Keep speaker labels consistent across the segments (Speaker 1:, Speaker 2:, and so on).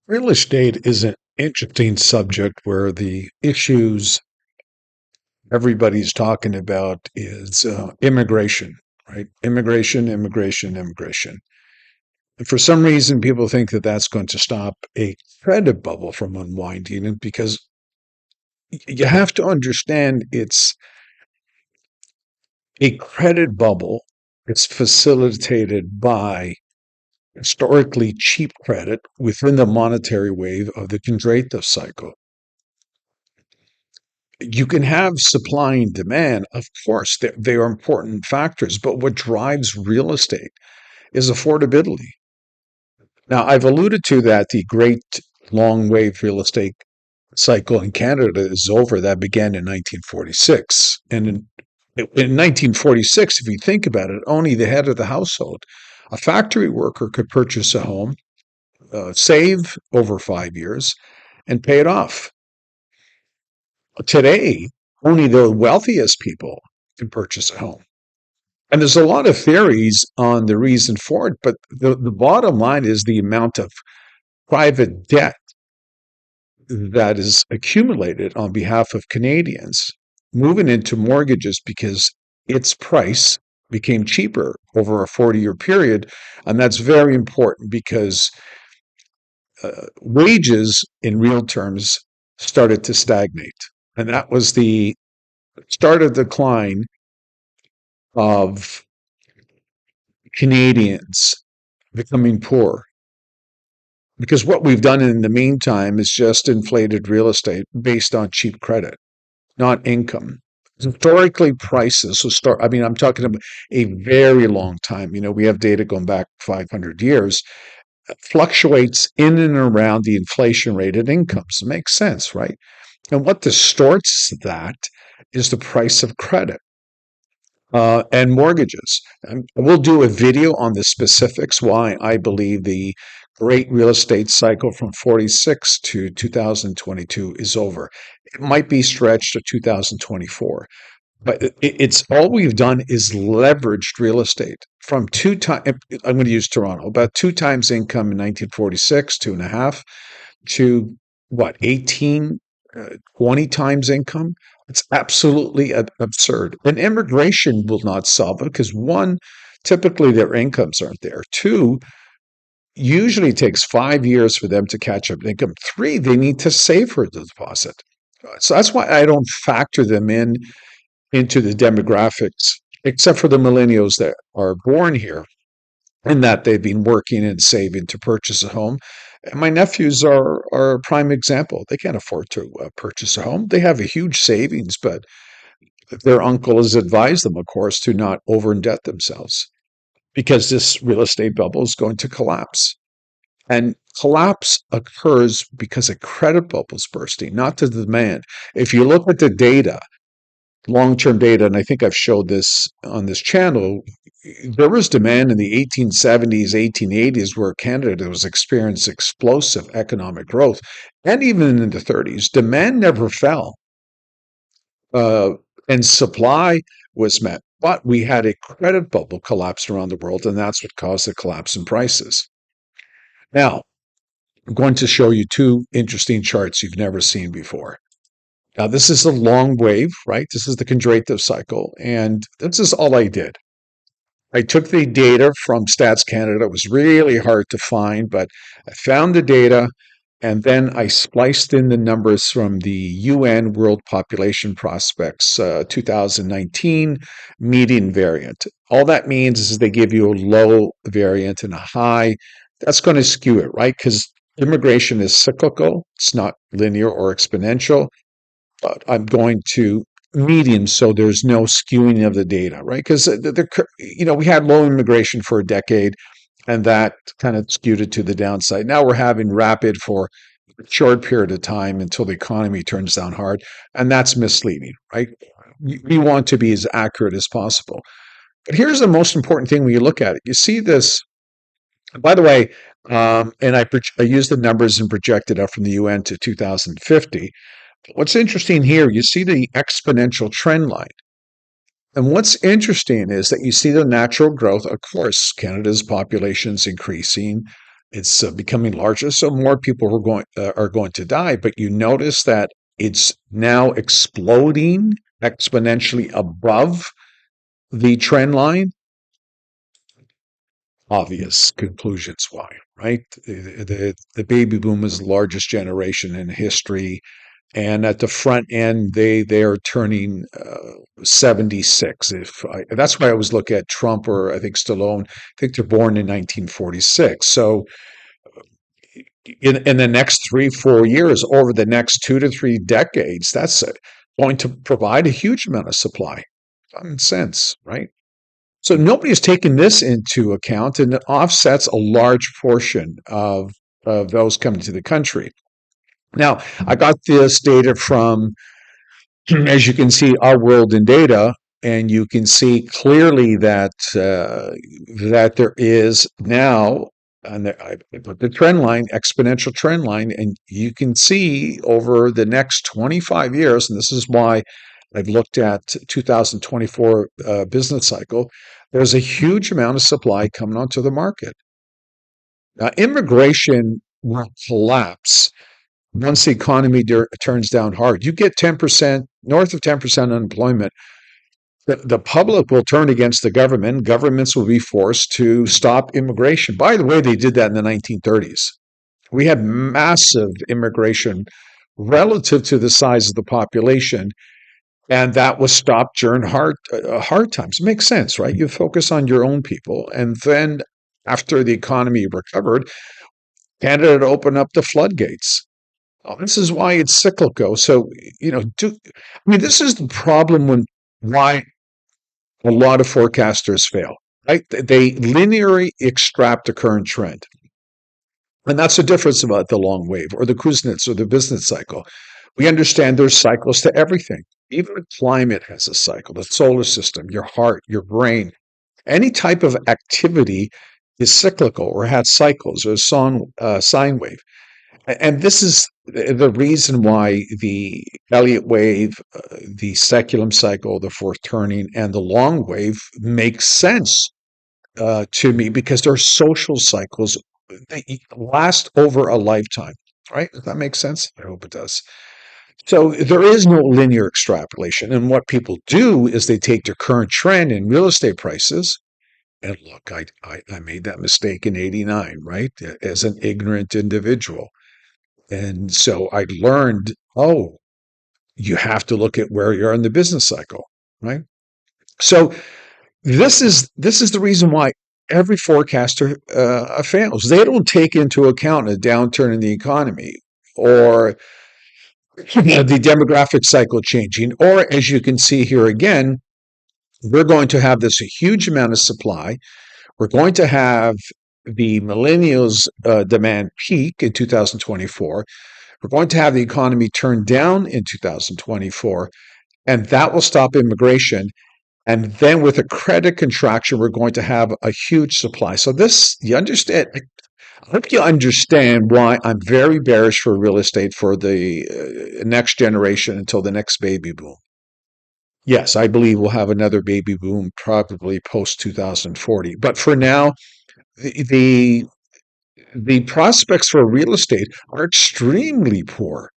Speaker 1: Real estate is an interesting subject where the issues everybody's talking about is immigration, right? Immigration. And for some reason, people think that that's going to stop a credit bubble from unwinding, and because you have to understand it's a credit bubble. It's facilitated by historically cheap credit within the monetary wave of the Kondratiev cycle. You can have supply and demand, of course, they are important factors, but what drives real estate is affordability. Now, I've alluded to that the great long wave real estate cycle in Canada is over. That began in 1946. And in 1946, if you think about it, only the head of the household, a factory worker, could purchase a home, save over 5 years, and pay it off. Today, only the wealthiest people can purchase a home. And there's a lot of theories on the reason for it, but the bottom line is the amount of private debt that is accumulated on behalf of Canadians moving into mortgages because its price became cheaper over a 40-year period. And that's very important because wages in real terms started to stagnate. And that was the start of decline of Canadians becoming poor. Because what we've done in the meantime is just inflated real estate based on cheap credit, not income. Historically, prices will start. I mean, I'm talking about a very long time. We have data going back 500 years, fluctuates in and around the inflation rate of incomes. It makes sense, right? And what distorts that is the price of credit. And mortgages. We'll do a video on the specifics why I believe the great real estate cycle from 46 to 2022 is over. It might be stretched to 2024, but it's all we've done is leveraged real estate from two times. I'm going to use Toronto, about two times income in 1946, two and a half, to what, 18, 20 times income. It's absolutely absurd. And immigration will not solve it because one, typically their incomes aren't there. Two, usually it takes 5 years for them to catch up income. Three, they need to save for the deposit. So that's why I don't factor them into the demographics, except for the millennials that are born here and that they've been working and saving to purchase a home. And my nephews are a prime example. They can't afford to purchase a home. They have a huge savings, but their uncle has advised them, of course, to not over indebt themselves because this real estate bubble is going to collapse. And collapse occurs because a credit bubble is bursting, not the demand. If you look at the data, long-term data, and I think I've showed this on this channel, there was demand in the 1870s, 1880s, where Canada was experiencing explosive economic growth. And even in the 30s, demand never fell. Uh, and supply was met. But we had a credit bubble collapse around the world, and that's what caused the collapse in prices. Now, I'm going to show you two interesting charts you've never seen before. Now, this is a long wave, right? This is the Kondratiev cycle, and this is all I did. I took the data from Stats Canada. It was really hard to find, but I found the data, and then I spliced in the numbers from the UN World Population Prospects 2019 median variant. All that means is they give you a low variant and a high. That's going to skew it, right? Because immigration is cyclical. It's not linear or exponential. But I'm going to median so there's no skewing of the data, right? Because we had low immigration for a decade, and that kind of skewed it to the downside. Now we're having rapid for a short period of time until the economy turns down hard, and that's misleading, right? We want to be as accurate as possible. But here's the most important thing when you look at it. You see this, by the way, and I used the numbers and projected up from the UN to 2050. What's interesting here, you see the exponential trend line. And what's interesting is that you see the natural growth. Of course, Canada's population is increasing. It's becoming larger, so more people are going to die. But you notice that it's now exploding exponentially above the trend line. Obvious conclusions why, right? The baby boom is the largest generation in history, and at the front end, they are turning 76. That's why I always look at Trump or I think Stallone. I think they're born in 1946. So in the next 3 4 years, over the next 2 to 3 decades, that's going to provide a huge amount of supply. Common sense, right? So nobody has taken this into account, and it offsets a large portion of those coming to the country. Now, I got this data from, as you can see, Our World in Data, and you can see clearly that that there is now, and I put the trend line, exponential trend line, and you can see over the next 25 years, and this is why I've looked at 2024 business cycle. There's a huge amount of supply coming onto the market. Now, immigration will collapse once the economy turns down hard. You get 10%, north of 10% unemployment, the public will turn against the government. Governments will be forced to stop immigration. By the way, they did that in the 1930s. We had massive immigration relative to the size of the population, and that was stopped during hard times. It makes sense, right? You focus on your own people, and then after the economy recovered, Canada opened up the floodgates. This is why it's cyclical. So, this is the problem why a lot of forecasters fail, right? They linearly extract the current trend. And that's the difference about the long wave or the Kuznets or the business cycle. We understand there's cycles to everything. Even the climate has a cycle, the solar system, your heart, your brain. Any type of activity is cyclical or has cycles or sine wave. And this is the reason why the Elliott wave, the speculum cycle, the fourth turning, and the long wave makes sense to me because they're social cycles that last over a lifetime. Right? Does that make sense? I hope it does. So there is no linear extrapolation. And what people do is they take their current trend in real estate prices. And look, I made that mistake in '89, right? As an ignorant individual. And so I learned, oh, you have to look at where you are in the business cycle, right? So this is the reason why every forecaster fails. They don't take into account a downturn in the economy or the demographic cycle changing, or as you can see here again, we're going to have this a huge amount of supply. We're going to have the millennials demand peak in 2024. We're going to have the economy turn down in 2024, and that will stop immigration. And then with a credit contraction, we're going to have a huge supply. So you understand, I hope you understand why I'm very bearish for real estate for the next generation until the next baby boom. Yes, I believe we'll have another baby boom probably post 2040. But for now, the the prospects for real estate are extremely poor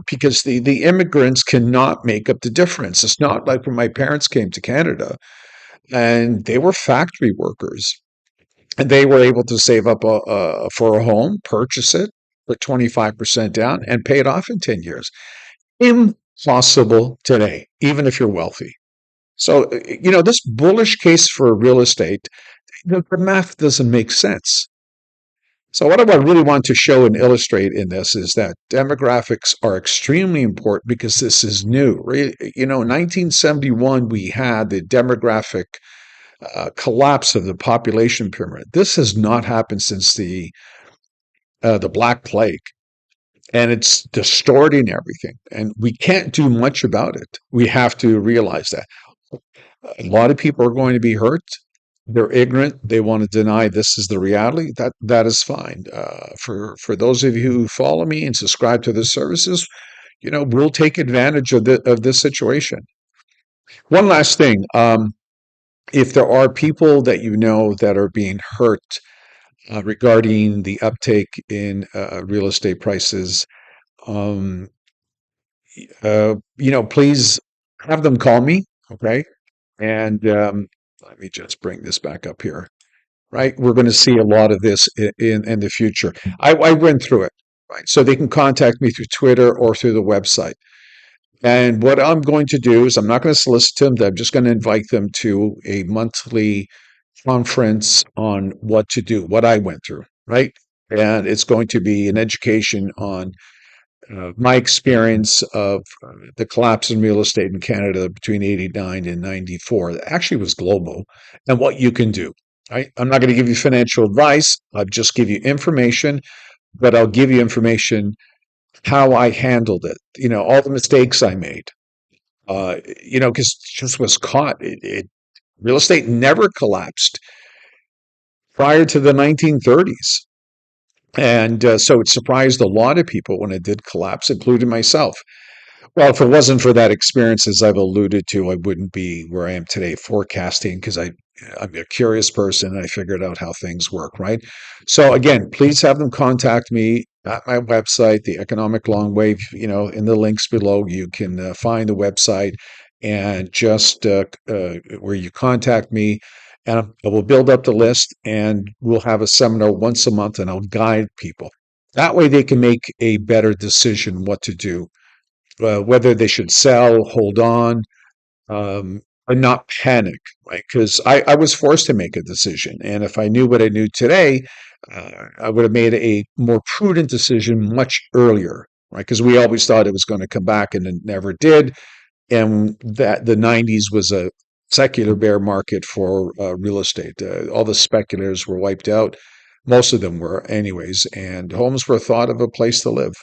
Speaker 1: because the immigrants cannot make up the difference. It's not like when my parents came to Canada and they were factory workers and they were able to save up for a home, purchase it, put 25% down, and pay it off in 10 years. Impossible today, even if you're wealthy. So, this bullish case for real estate, the math doesn't make sense. So what I really want to show and illustrate in this is that demographics are extremely important because this is new. In 1971, we had the demographic collapse of the population pyramid. This has not happened since the Black Plague, and it's distorting everything. And we can't do much about it. We have to realize that. A lot of people are going to be hurt. They're ignorant. They want to deny this is the reality. That is fine. For those of you who follow me and subscribe to the services, we'll take advantage of this situation. One last thing. if there are people that you know that are being hurt regarding the uptake in real estate prices, um, please have them call me. Okay. And let me just bring this back up here. Right. We're going to see a lot of this in the future. I went through it. Right. So they can contact me through Twitter or through the website. And what I'm going to do is I'm not going to solicit them. I'm just going to invite them to a monthly conference on what to do, what I went through, right? And it's going to be an education on my experience of the collapse in real estate in Canada between 89 and 94. It actually was global, and what you can do. Right? I'm not going to give you financial advice. I'll just give you information, but I'll give you information how I handled it. All the mistakes I made. Because just was caught. Real estate never collapsed prior to the 1930s. And so it surprised a lot of people when it did collapse, including myself. Well, if it wasn't for that experience, as I've alluded to, I wouldn't be where I am today forecasting because I'm a curious person and I figured out how things work, right? So again, please have them contact me at my website, The Economic Long Wave. In the links below, you can find the website and just where you contact me. And I will build up the list and we'll have a seminar once a month and I'll guide people. That way they can make a better decision what to do, whether they should sell, hold on, or not panic, right? Because I was forced to make a decision. And if I knew what I knew today, I would have made a more prudent decision much earlier, right? Because we always thought it was going to come back and it never did. And that the 90s was a secular bear market for real estate. All the speculators were wiped out. Most of them were, anyways. And homes were thought of a place to live.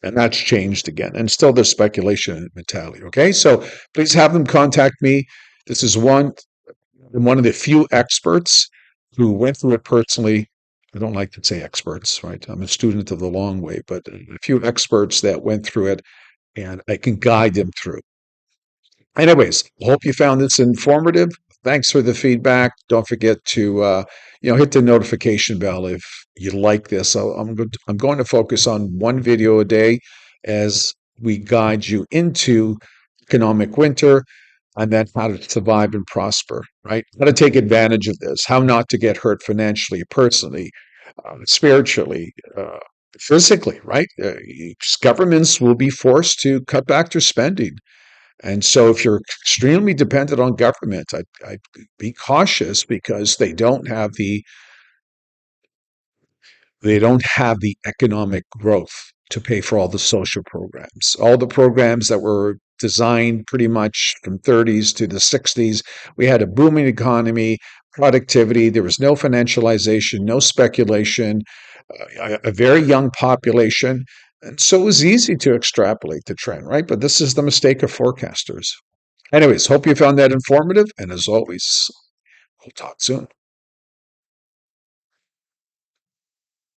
Speaker 1: And that's changed again. And still there's speculation mentality. Okay. So please have them contact me. This is one of the few experts who went through it personally. I don't like to say experts, right? I'm a student of the long way, but a few experts that went through it and I can guide them through. Anyways, hope you found this informative. Thanks for the feedback. Don't forget to hit the notification bell if you like this. I'm going to focus on one video a day as we guide you into economic winter and then how to survive and prosper, right? How to take advantage of this, how not to get hurt financially, personally, spiritually, physically, right? Governments will be forced to cut back their spending. And so if you're extremely dependent on government, I'd be cautious because they don't have the economic growth to pay for all the social programs. All the programs that were designed pretty much from 30s to the 60s, we had a booming economy, productivity, there was no financialization, no speculation, a very young population. And so it was easy to extrapolate the trend, right? But this is the mistake of forecasters. Anyways, hope you found that informative. And as always, we'll talk soon.